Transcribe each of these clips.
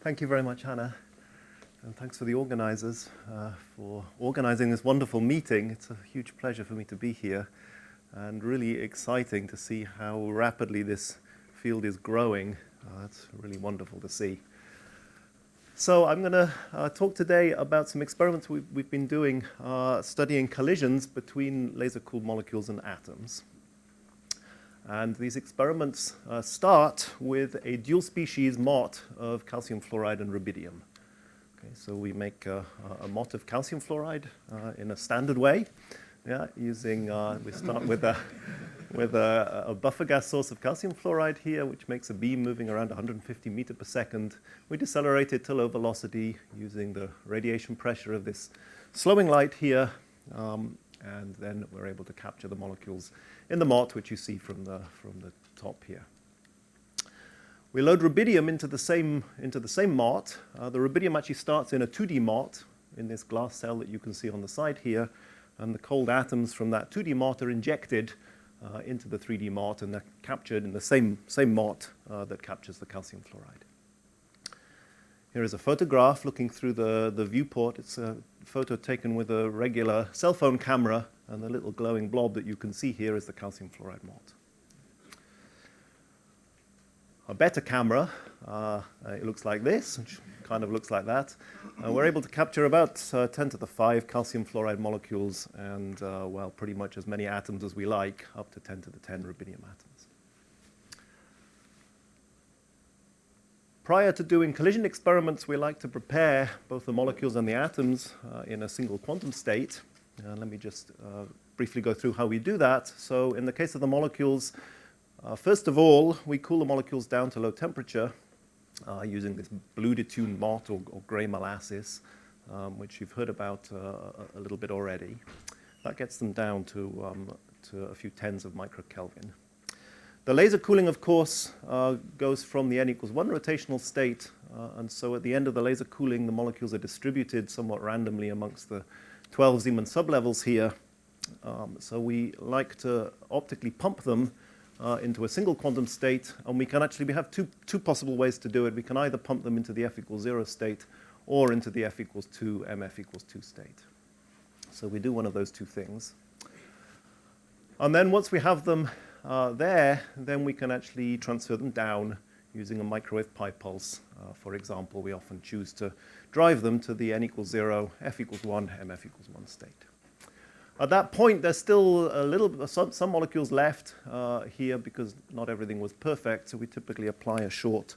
Thank you very much, Hannah. And thanks for the organizers for organizing this wonderful meeting. It's a huge pleasure for me to be here and really exciting to see how rapidly this field is growing. It's really wonderful to see. So I'm going to talk today about some experiments we've been doing studying collisions between laser-cooled molecules and atoms. And these experiments start with a dual-species MOT of calcium fluoride and rubidium. Okay, so we make a MOT of calcium fluoride in a standard way. Yeah, using we start with a buffer gas source of calcium fluoride here, which makes a beam moving around 150 meters per second. We decelerate it to low velocity using the radiation pressure of this slowing light here, and then we're able to capture the molecules in the MOT, which you see from the top here. We load rubidium into the same MOT. The rubidium actually starts in a 2D MOT in this glass cell that you can see on the side here, and the cold atoms from that 2D MOT are injected into the 3D MOT, and they're captured in the same MOT that captures the calcium fluoride. Here is a photograph looking through the viewport. It's a photo taken with a regular cell phone camera, and the little glowing blob that you can see here is the calcium fluoride MOT. A better camera, it looks like this, which kind of looks like that. We're able to capture about 10 to the 5 calcium fluoride molecules and, well, pretty much as many atoms as we like, up to 10 to the 10 rubidium atoms. Prior to doing collision experiments, we like to prepare both the molecules and the atoms in a single quantum state. Let me just briefly go through how we do that. So in the case of the molecules, first of all, we cool the molecules down to low temperature using this blue detuned MOT or gray molasses, which you've heard about a little bit already. That gets them down to a few tens of microkelvin. The laser cooling, of course, goes from the n equals 1 rotational state, and so at the end of the laser cooling, the molecules are distributed somewhat randomly amongst the 12 Zeeman sublevels here. So we like to optically pump them into a single quantum state, and we have two possible ways to do it. We can either pump them into the F equals 0 state or into the F equals 2, MF equals 2 state. So we do one of those two things. And then once we have them there, then we can actually transfer them down using a microwave pi pulse. For example, we often choose to drive them to the n equals 0, F equals 1, MF equals 1 state. At that point, there's still some molecules left here because not everything was perfect, so we typically apply a short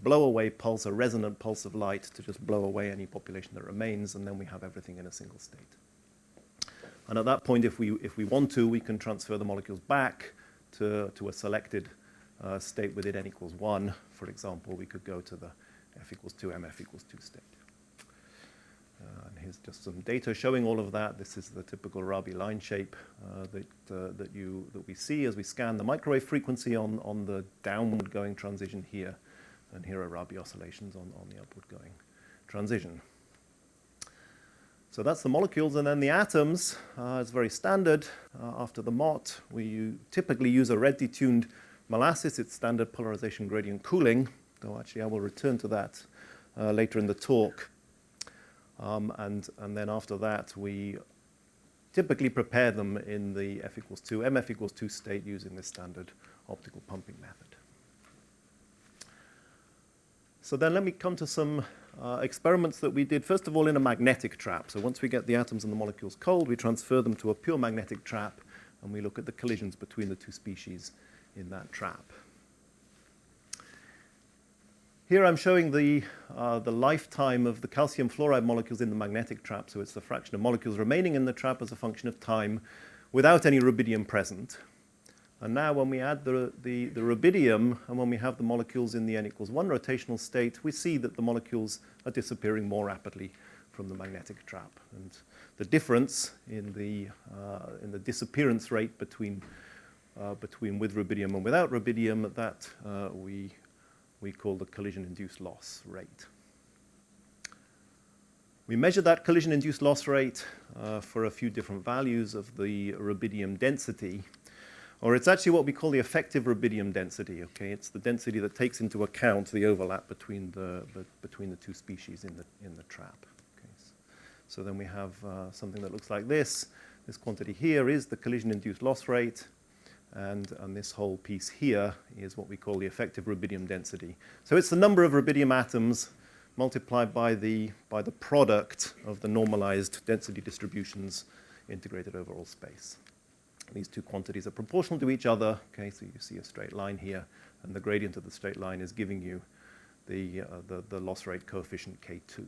blow-away pulse, a resonant pulse of light to just blow away any population that remains, and then we have everything in a single state. And at that point, if we want to, we can transfer the molecules back to a selected state within n equals 1. For example, we could go to the F equals 2, MF equals 2 state. And here's just some data showing all of that. This is the typical Rabi line shape that we see as we scan the microwave frequency on the downward going transition here. And here are Rabi oscillations on the upward going transition. So that's the molecules, and then the atoms is very standard. After the MOT, we typically use a red detuned molasses. It's standard polarization gradient cooling, though actually I will return to that later in the talk. And then after that, we typically prepare them in the F equals 2, MF equals 2 state using this standard optical pumping method. So then let me come to some experiments that we did, first of all, in a magnetic trap. So once we get the atoms and the molecules cold, we transfer them to a pure magnetic trap, and we look at the collisions between the two species in that trap. Here I'm showing the lifetime of the calcium fluoride molecules in the magnetic trap, so it's the fraction of molecules remaining in the trap as a function of time without any rubidium present. And now when we add the rubidium and when we have the molecules in the n equals 1 rotational state, we see that the molecules are disappearing more rapidly from the magnetic trap. And the difference in the disappearance rate between with rubidium and without rubidium, that we call the collision-induced loss rate. We measure that collision-induced loss rate for a few different values of the rubidium density. Or it's actually what we call the effective rubidium density. Okay, it's the density that takes into account the overlap between the two species in the trap. Okay, so then we have something that looks like this. This quantity here is the collision-induced loss rate, and this whole piece here is what we call the effective rubidium density. So it's the number of rubidium atoms multiplied by the product of the normalized density distributions integrated over all space. These two quantities are proportional to each other. Okay, so you see a straight line here, and the gradient of the straight line is giving you the loss rate coefficient K2.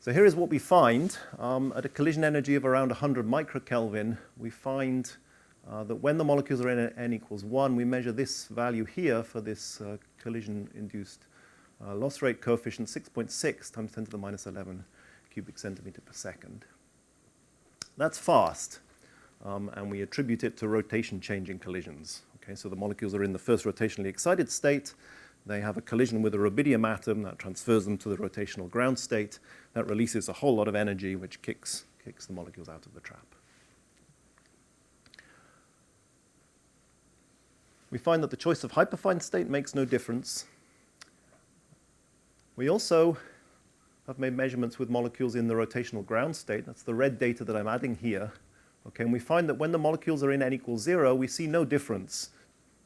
So here is what we find. At a collision energy of around 100 microkelvin, we find that when the molecules are in n equals 1, we measure this value here for this collision-induced loss rate coefficient, 6.6 times 10 to the minus 11 cubic centimeter per second. That's fast, and we attribute it to rotation-changing collisions. Okay, so the molecules are in the first rotationally excited state. They have a collision with a rubidium atom that transfers them to the rotational ground state. That releases a whole lot of energy, which kicks the molecules out of the trap. We find that the choice of hyperfine state makes no difference. We also have made measurements with molecules in the rotational ground state. That's the red data that I'm adding here. Okay, and we find that when the molecules are in n equals 0, we see no difference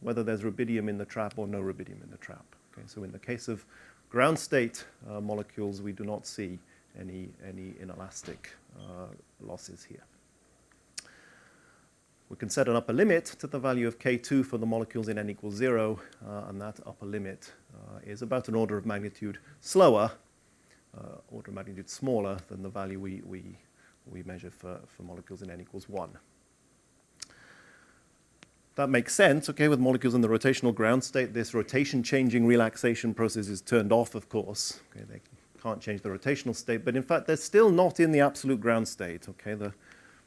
whether there's rubidium in the trap or no rubidium in the trap. Okay, so in the case of ground state molecules, we do not see any inelastic losses here. We can set an upper limit to the value of K2 for the molecules in n equals 0, and that upper limit is about an order of magnitude slower, order of magnitude smaller than the value we measure for molecules in n equals 1. That makes sense, okay, with molecules in the rotational ground state. This rotation-changing relaxation process is turned off, of course. Okay, they can't change the rotational state, but in fact, they're still not in the absolute ground state, okay? The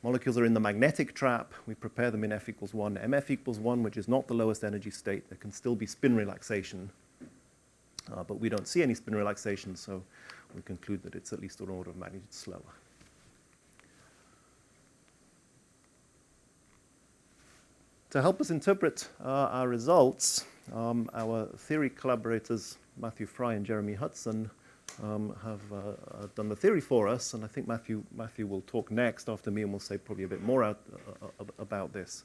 molecules are in the magnetic trap. We prepare them in F equals 1, MF equals 1, which is not the lowest energy state. There can still be spin relaxation, but we don't see any spin relaxation, so we conclude that it's at least an order of magnitude slower. To help us interpret our results, our theory collaborators, Matthew Fry and Jeremy Hudson, have done the theory for us, and I think Matthew will talk next after me, and we'll say probably a bit more about this.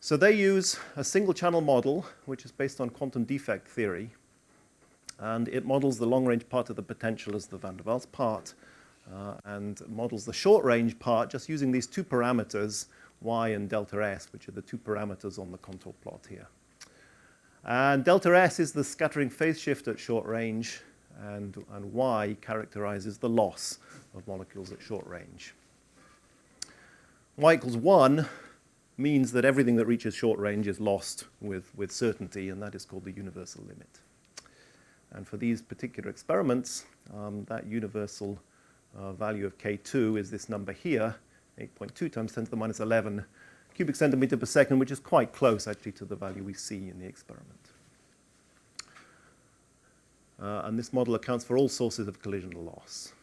So they use a single-channel model, which is based on quantum defect theory, and it models the long-range part of the potential as the van der Waals part, and models the short-range part just using these two parameters, y and delta s, which are the two parameters on the contour plot here. And delta s is the scattering phase shift at short range, and y characterizes the loss of molecules at short range. Y equals 1 means that everything that reaches short range is lost with certainty, and that is called the universal limit. And for these particular experiments, that universal value of K2 is this number here, 8.2 times 10 to the minus 11 cubic centimeter per second, which is quite close, actually, to the value we see in the experiment. And this model accounts for all sources of collision loss.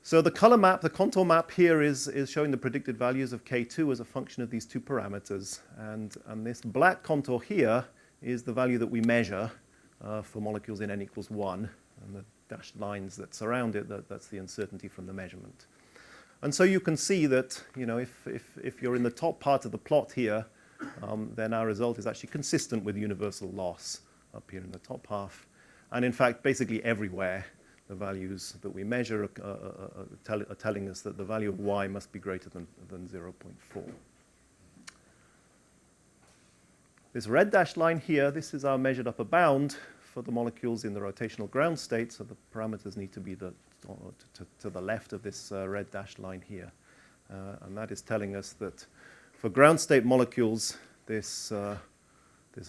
So the color map, the contour map here is showing the predicted values of K2 as a function of these two parameters. And this black contour here is the value that we measure for molecules in n equals 1. And the dashed lines that surround it, that's the uncertainty from the measurement. And so you can see that, you know, if you're in the top part of the plot here, then our result is actually consistent with universal loss up here in the top half. And in fact, basically everywhere, the values that we measure are telling us that the value of y must be greater than 0.4. This red dashed line here, this is our measured upper bound for the molecules in the rotational ground state, so the parameters need to be to the left of this red dashed line here. And that is telling us that for ground state molecules, this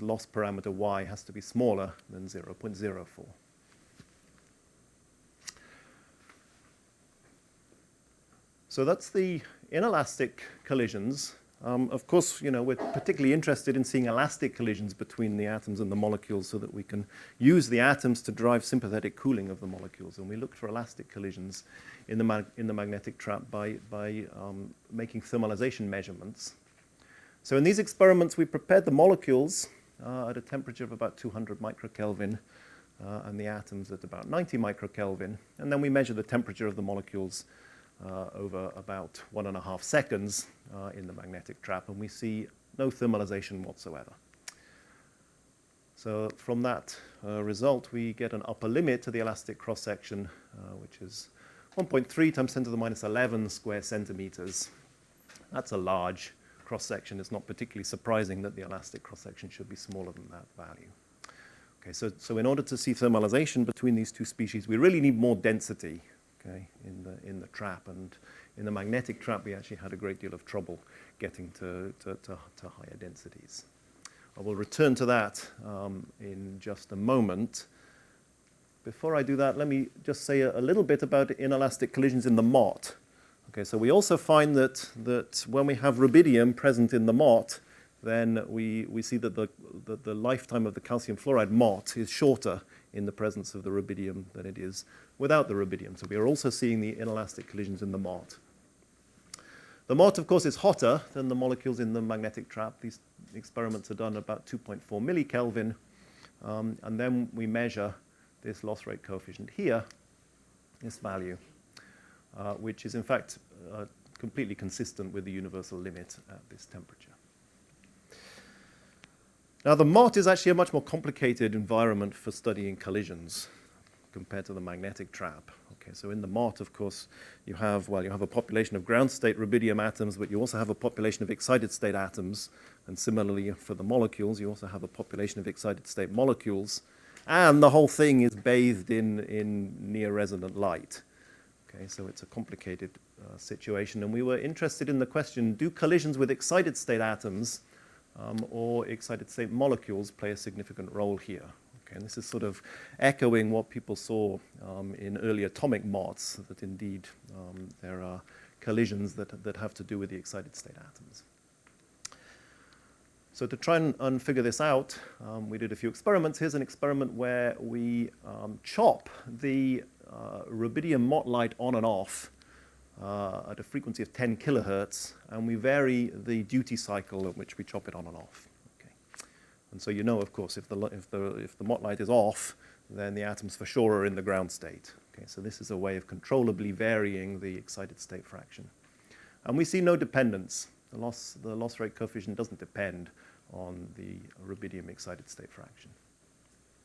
loss parameter y has to be smaller than 0.04. So that's the inelastic collisions. Of course, we're particularly interested in seeing elastic collisions between the atoms and the molecules so that we can use the atoms to drive sympathetic cooling of the molecules. And we look for elastic collisions in the magnetic trap by making thermalization measurements. So in these experiments, we prepared the molecules at a temperature of about 200 microkelvin and the atoms at about 90 microkelvin. And then we measure the temperature of the molecules over about 1.5 seconds in the magnetic trap, and we see no thermalization whatsoever. So from that result, we get an upper limit to the elastic cross-section, which is 1.3 times 10 to the minus 11 square centimeters. That's a large cross-section. It's not particularly surprising that the elastic cross-section should be smaller than that value. Okay, so in order to see thermalization between these two species, we really need more density. Okay, in the trap, and in the magnetic trap we actually had a great deal of trouble getting to higher densities. I will return to that in just a moment. Before I do that, let me just say a little bit about inelastic collisions in the MOT. Okay, so we also find that when we have rubidium present in the MOT, then we see that the lifetime of the calcium fluoride MOT is shorter in the presence of the rubidium than it is without the rubidium. So we are also seeing the inelastic collisions in the MOT. The MOT, of course, is hotter than the molecules in the magnetic trap. These experiments are done about 2.4 millikelvin. And then we measure this loss rate coefficient here, this value, which is in fact completely consistent with the universal limit at this temperature. Now, the MOT is actually a much more complicated environment for studying collisions compared to the magnetic trap. Okay, so in the MOT, of course, you have a population of ground state rubidium atoms, but you also have a population of excited state atoms. And similarly, for the molecules, you also have a population of excited state molecules. And the whole thing is bathed in near resonant light. Okay, so it's a complicated situation. And we were interested in the question, do collisions with excited state atoms or excited state molecules play a significant role here? Okay, and this is sort of echoing what people saw in early atomic MOTs, that indeed there are collisions that have to do with the excited state atoms. So to try and figure this out, we did a few experiments. Here's an experiment where we chop the rubidium MOT light on and off at a frequency of 10 kilohertz, and we vary the duty cycle at which we chop it on and off. Okay. And so you know, of course, if the MOT light is off, then the atoms for sure are in the ground state. Okay, so this is a way of controllably varying the excited state fraction. And we see no dependence. The loss rate coefficient doesn't depend on the rubidium excited state fraction.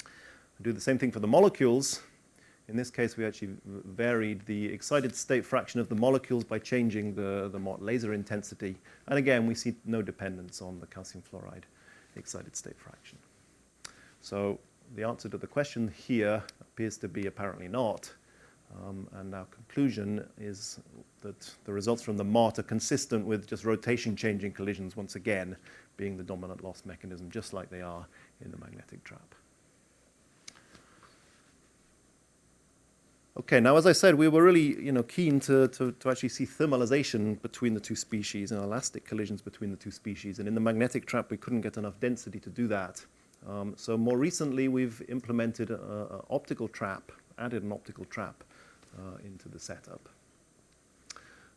We do the same thing for the molecules. In this case, we actually varied the excited state fraction of the molecules by changing the MOT laser intensity. And again, we see no dependence on the calcium fluoride excited state fraction. So the answer to the question here appears to be apparently not. And our conclusion is that the results from the MOT are consistent with just rotation changing collisions, once again, being the dominant loss mechanism, just like they are in the magnetic trap. Okay, now as I said, we were really keen to actually see thermalization between the two species and elastic collisions between the two species. And in the magnetic trap, we couldn't get enough density to do that. So more recently, we've implemented an optical trap, added an optical trap into the setup.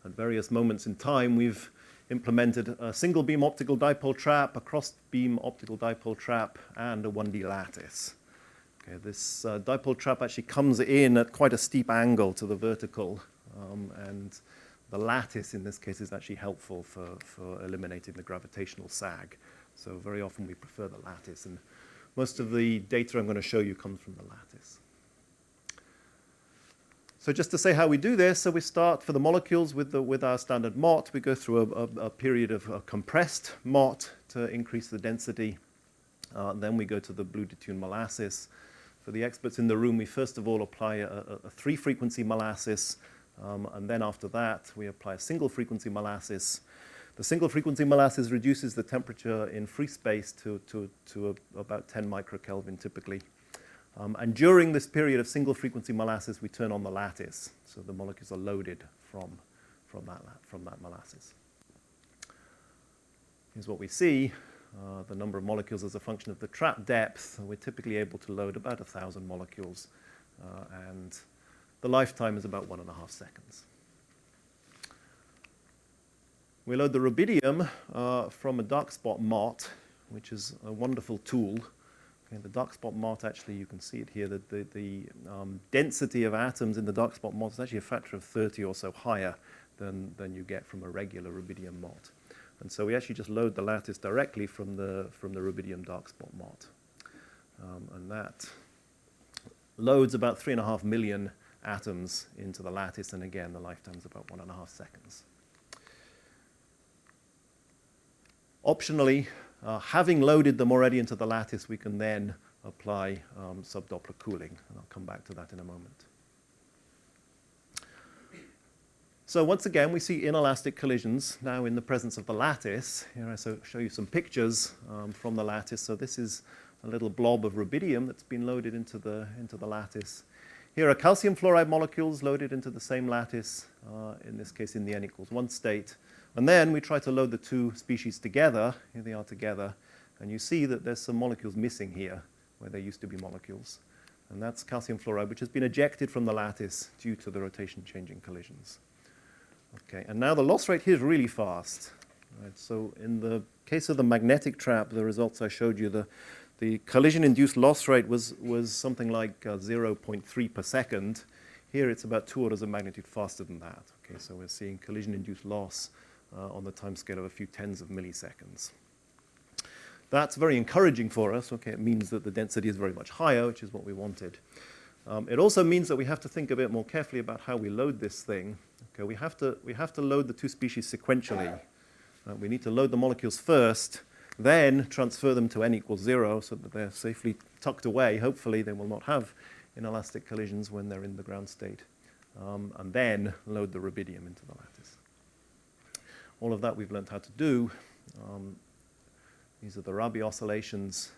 At various moments in time, we've implemented a single beam optical dipole trap, a cross beam optical dipole trap, and a 1D lattice. Okay, this dipole trap actually comes in at quite a steep angle to the vertical, and the lattice in this case is actually helpful for eliminating the gravitational sag. So very often we prefer the lattice, and most of the data I'm going to show you comes from the lattice. So just to say how we do this, so we start for the molecules with our standard MOT. We go through a period of compressed MOT to increase the density. Then we go to the blue detuned molasses. For the experts in the room, we first of all apply a 3-frequency molasses, and then after that, we apply a single-frequency molasses. The single-frequency molasses reduces the temperature in free space to about 10 microkelvin typically. And during this period of single-frequency molasses, we turn on the lattice, so the molecules are loaded from that molasses. here's what we see. The number of molecules as a function of the trap depth. We're typically able to load about 1,000 molecules, and the lifetime is about 1.5 seconds. We load the rubidium from a dark spot MOT, which is a wonderful tool. Okay, the dark spot MOT, actually, you can see it here, that the density of atoms in the dark spot MOT is actually a factor of 30 or so higher than you get from a regular rubidium MOT. And so we actually just load the lattice directly from the rubidium dark spot MOT. And that loads about 3.5 million atoms into the lattice, and again, the lifetime is about 1.5 seconds. Optionally, having loaded them already into the lattice, we can then apply subdoppler cooling, and I'll come back to that in a moment. So once again, we see inelastic collisions now in the presence of the lattice. Here I show you some pictures from the lattice. So this is a little blob of rubidium that's been loaded into the lattice. Here are calcium fluoride molecules loaded into the same lattice, in this case in the n=1 state. And then we try to load the two species together. Here they are together. And you see that there's some molecules missing here where there used to be molecules. And that's calcium fluoride, which has been ejected from the lattice due to the rotation-changing collisions. Okay, and now the loss rate here is really fast. Right, so in the case of the magnetic trap, the results I showed you, the collision-induced loss rate was something like 0.3 per second. Here it's about 2 orders of magnitude faster than that. Okay, so we're seeing collision-induced loss on the time scale of a few tens of milliseconds. That's very encouraging for us. Okay, it means that the density is very much higher, which is what we wanted. It also means that we have to think a bit more carefully about how we load this thing. Okay, we have to load the two species sequentially. We need to load the molecules first, then transfer them to n=0 so that they're safely tucked away. Hopefully, they will not have inelastic collisions when they're in the ground state. And then load the rubidium into the lattice. All of that we've learned how to do. These are the Rabi oscillations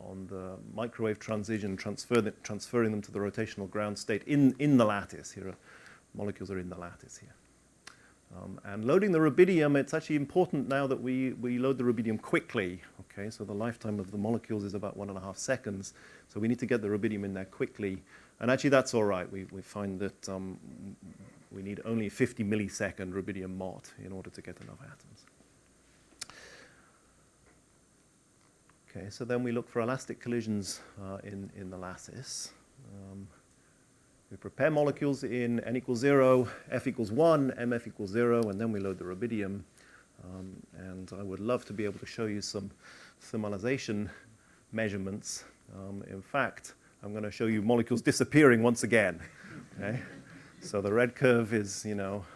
on the microwave transition, transferring them to the rotational ground state in the lattice. Here, molecules are in the lattice here. And loading the rubidium, it's actually important now that we load the rubidium quickly. Okay, so the lifetime of the molecules is about 1.5 seconds. So we need to get the rubidium in there quickly. And actually, that's all right. We find that we need only 50 millisecond rubidium MOT in order to get enough atoms. Okay, so then we look for elastic collisions in the lattice. We prepare molecules in n=0, f=1, mf=0, and then we load the rubidium. And I would love to be able to show you some thermalization measurements. In fact, I'm going to show you molecules disappearing once again. Okay? So the red curve is,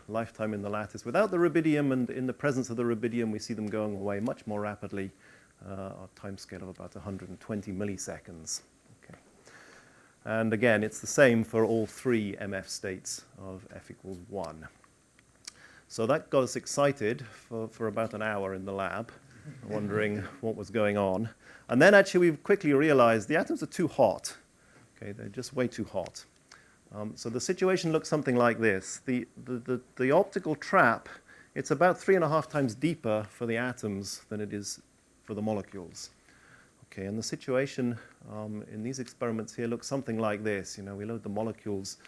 lifetime in the lattice without the rubidium, and in the presence of the rubidium, we see them going away much more rapidly, a time scale of about 120 milliseconds. Okay. And again, it's the same for all 3 MF states of f=1. So that got us excited for about an hour in the lab, wondering what was going on. And then actually we quickly realized the atoms are too hot. Okay, they're just way too hot. So the situation looks something like this. The optical trap, it's about 3.5 times deeper for the atoms than it is for the molecules. Okay, and the situation in these experiments here looks something like this. We load the molecules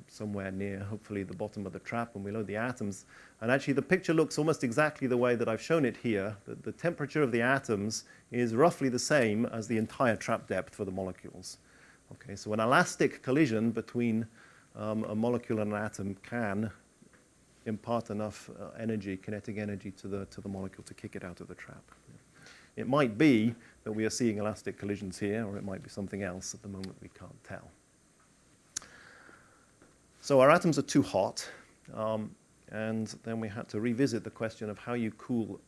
somewhere near, hopefully, the bottom of the trap, and we load the atoms. And actually, the picture looks almost exactly the way that I've shown it here. The temperature of the atoms is roughly the same as the entire trap depth for the molecules. Okay, so an elastic collision between a molecule and an atom can impart enough energy, kinetic energy, to the molecule to kick it out of the trap. It might be that we are seeing elastic collisions here, or it might be something else. At the moment, we can't tell. So our atoms are too hot, and then we had to revisit the question of how you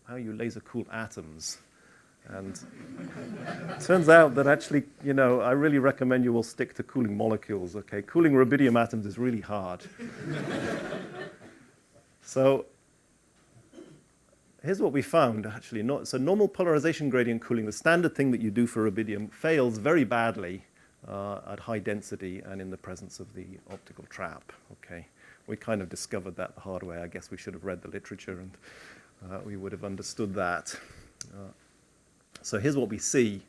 laser cool atoms. And it turns out that actually, I really recommend you all stick to cooling molecules. Okay, cooling rubidium atoms is really hard. So here's what we found, actually. So normal polarization gradient cooling, the standard thing that you do for rubidium, fails very badly at high density and in the presence of the optical trap. Okay, we kind of discovered that the hard way. I guess we should have read the literature and we would have understood that. So here's what we see.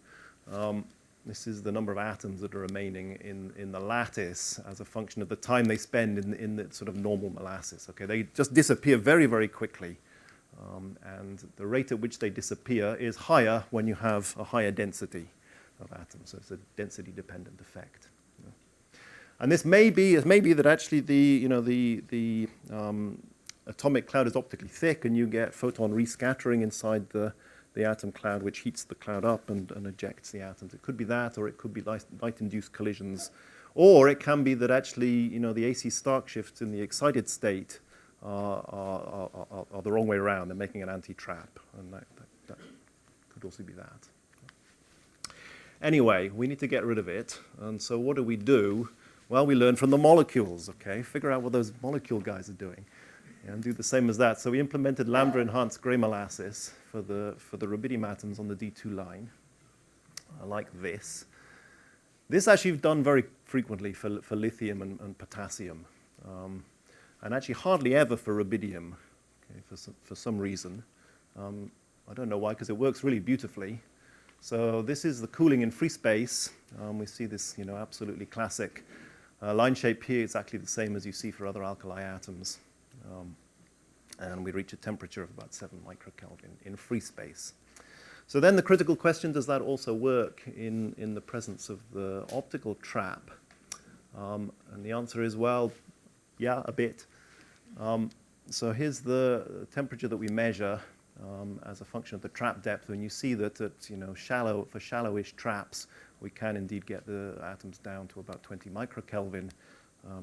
This is the number of atoms that are remaining in the lattice as a function of the time they spend in the sort of normal molasses. Okay, they just disappear very, very quickly. And the rate at which they disappear is higher when you have a higher density of atoms. So it's a density-dependent effect. And this may be that actually the atomic cloud is optically thick, and you get photon rescattering inside the atom cloud, which heats the cloud up and ejects the atoms. It could be that, or it could be light-induced collisions. Or it can be that actually, the AC Stark shifts in the excited state are the wrong way around. They're making an anti-trap, and that could also be that. Anyway, we need to get rid of it, and so what do? Well, we learn from the molecules, okay? Figure out what those molecule guys are doing, and do the same as that. So we implemented lambda-enhanced gray molasses for the rubidium atoms on the D2 line, like this. This actually is done very frequently for lithium and potassium, and actually hardly ever for rubidium, okay, for some reason. I don't know why, because it works really beautifully. So this is the cooling in free space. We see this, absolutely classic line shape here, exactly the same as you see for other alkali atoms. And we reach a temperature of about 7 microkelvin in free space. So then the critical question, does that also work in the presence of the optical trap? And the answer is, well, yeah, a bit. So here's the temperature that we measure as a function of the trap depth, and you see that at for shallowish traps, we can indeed get the atoms down to about 20 microkelvin.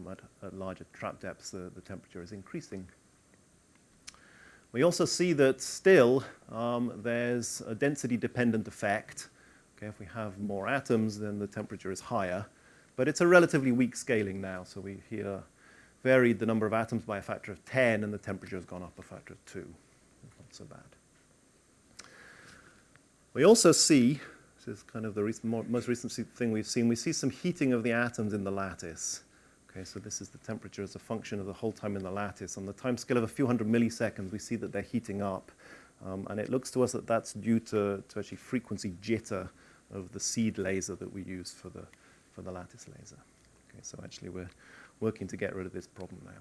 At larger trap depths, the temperature is increasing. We also see that still there's a density-dependent effect. Okay, if we have more atoms, then the temperature is higher, but it's a relatively weak scaling now. So we here varied the number of atoms by a factor of 10, and the temperature has gone up a factor of 2. Not so bad. We also see, this is kind of the most recent thing we've seen, we see some heating of the atoms in the lattice. Okay, so this is the temperature as a function of the whole time in the lattice. On the time scale of a few hundred milliseconds, we see that they're heating up. And it looks to us that that's due to actually frequency jitter of the seed laser that we use for the lattice laser. Okay, so actually we're working to get rid of this problem now.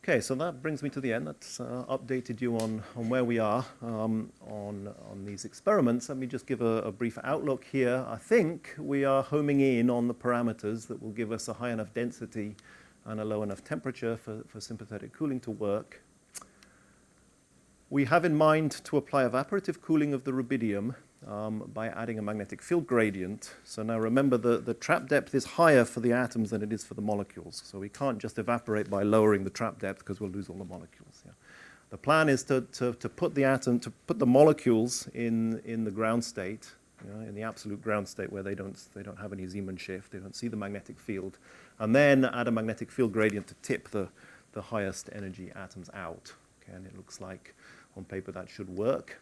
Okay, so that brings me to the end. That's updated you on where we are on these experiments. Let me just give a brief outlook here. I think we are homing in on the parameters that will give us a high enough density and a low enough temperature for sympathetic cooling to work. We have in mind to apply evaporative cooling of the rubidium by adding a magnetic field gradient. So now remember, the trap depth is higher for the atoms than it is for the molecules. So we can't just evaporate by lowering the trap depth, because we'll lose all the molecules. Yeah. The plan is to put the molecules in the ground state, in the absolute ground state where they don't have any Zeeman shift, they don't see the magnetic field, and then add a magnetic field gradient to tip the highest energy atoms out. Okay, and it looks like on paper that should work.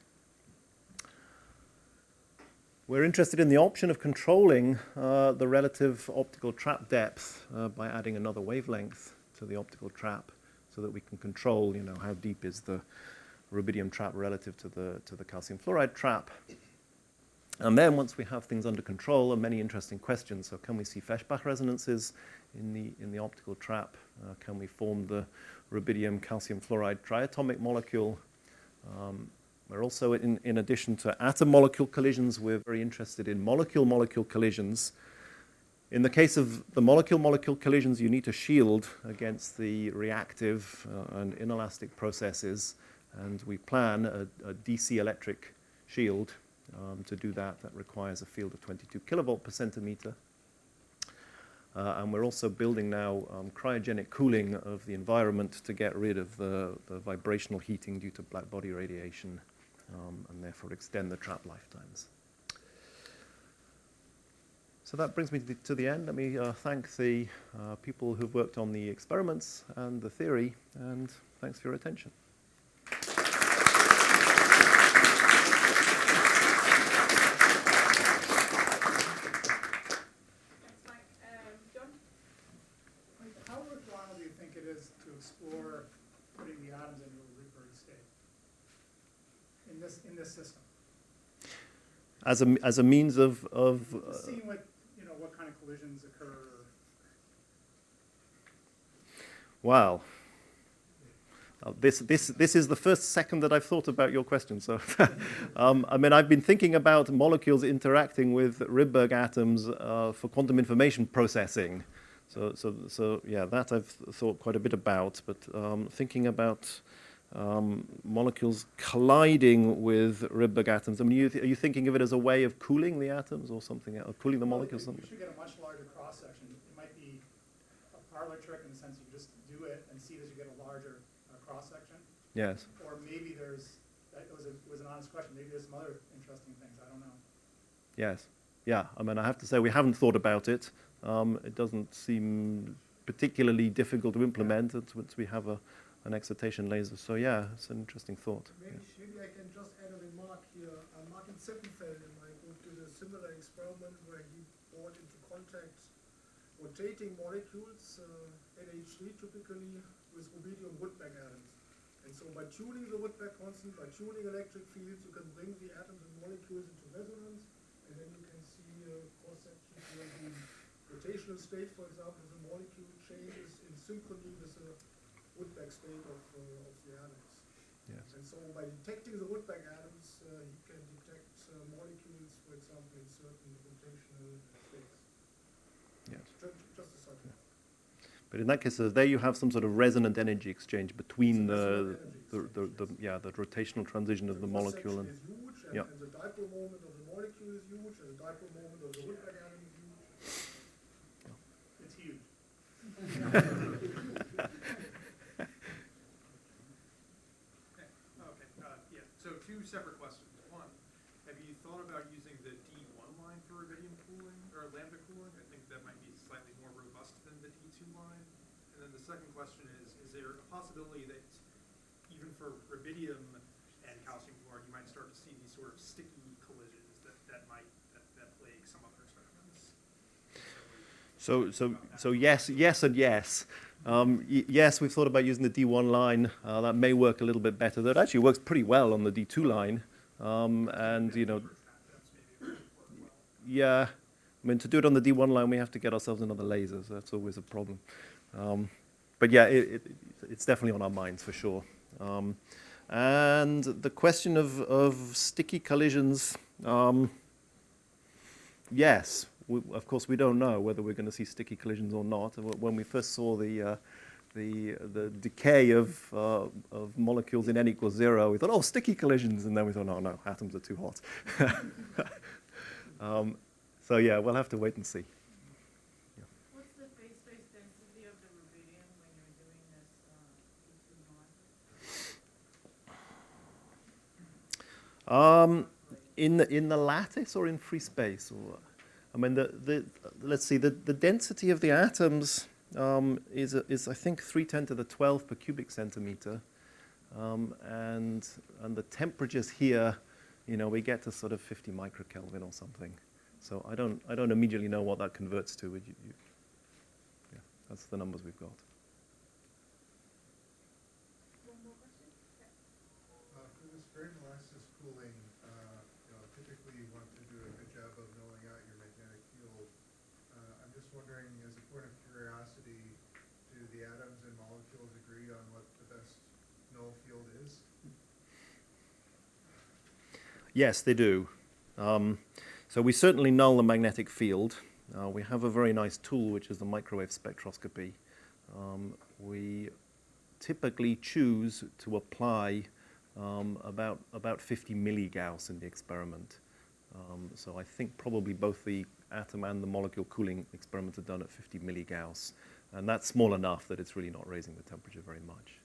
We're interested in the option of controlling the relative optical trap depth by adding another wavelength to the optical trap, so that we can control, how deep is the rubidium trap relative to the calcium fluoride trap. And then once we have things under control, there are many interesting questions. So can we see Feshbach resonances in the optical trap? Can we form the rubidium calcium fluoride triatomic molecule? We're also, in addition to atom-molecule collisions, we're very interested in molecule-molecule collisions. In the case of the molecule-molecule collisions, you need to shield against the reactive and inelastic processes, and we plan a DC electric shield. To do that requires a field of 22 kilovolt per centimeter. And we're also building now cryogenic cooling of the environment to get rid of the vibrational heating due to black body radiation, and therefore extend the trap lifetimes. So that brings me to the end. Let me thank the people who've worked on the experiments and the theory, and thanks for your attention. How worthwhile do you think it is to explore in this system. As a means of Seeing what kind of collisions occur. wow. This is the first second that I've thought about your question. So, I mean, I've been thinking about molecules interacting with Rydberg atoms for quantum information processing. So yeah, that I've thought quite a bit about. But thinking about molecules colliding with Rydberg atoms, I mean, are you thinking of it as a way of cooling the atoms or something, or cooling the molecules? You should get a much larger cross section. It might be a parlor trick in the sense you just do it and see that you get a larger cross section. Yes. Or maybe it was an honest question. Maybe there's some other interesting things. I don't know. Yes. Yeah. I mean, I have to say we haven't thought about it. It doesn't seem particularly difficult to implement once we have an excitation laser. So yeah, it's an interesting thought. Maybe I can just add a remark here. Martin Sittenfeld in my group did a similar experiment where he brought into contact rotating molecules, NH3 typically, with rubidium Rydberg atoms. And so by tuning the Rydberg constant, by tuning electric fields, you can bring the atoms and molecules into resonance, and then you can see cross-sections where the rotational state, for example, the molecule changes in synchrony with the Rydberg state of the atoms. Yes. And so by detecting the Rydberg atoms, he can detect molecules, for example, in certain rotational states. Yes. Just a second. But in that case, there you have some sort of resonant energy exchange between the rotational transition of the molecule and is huge, yeah. And the dipole moment of the molecule is huge, and the dipole moment of the Rydberg atom is huge. It's huge. Yeah. So two separate questions. One, have you thought about using the D1 line for rubidium cooling or lambda cooling? I think that might be slightly more robust than the D2 line. And then the second question is there a possibility that even for rubidium and calcium fluoride, you might start to see these sort of sticky collisions that plague some other experiments? So yes and yes. Yes, we've thought about using the D1 line. That may work a little bit better. That actually works pretty well on the D2 line. And, yeah, I mean, to do it on the D1 line, we have to get ourselves another laser, so that's always a problem. But yeah, it's definitely on our minds for sure. And the question of sticky collisions, yes. Of course, we don't know whether we're going to see sticky collisions or not. When we first saw the decay of molecules in n equals 0, we thought, oh, sticky collisions, and then we thought, no, atoms are too hot. So yeah, we'll have to wait and see. Yeah. What's the phase space density of the rubidium when you're doing this In the lattice or in free space? Or, I mean, let's see, the density of the atoms is I think 310 to the 12 per cubic centimeter, and the temperatures here, we get to sort of 50 microkelvin or something. So I don't immediately know what that converts to. Yeah, that's the numbers we've got. One more question? For this frame lattice cooling, typically you want to do a good job of knowing out your magnetic field. I'm just wondering, as a point of curiosity, do the atoms and molecules agree on what the best null field is? Yes, they do. So we certainly null the magnetic field. We have a very nice tool, which is the microwave spectroscopy. We typically choose to apply about 50 milligauss in the experiment. So I think probably both the atom and the molecule cooling experiments are done at 50 milligauss. And that's small enough that it's really not raising the temperature very much.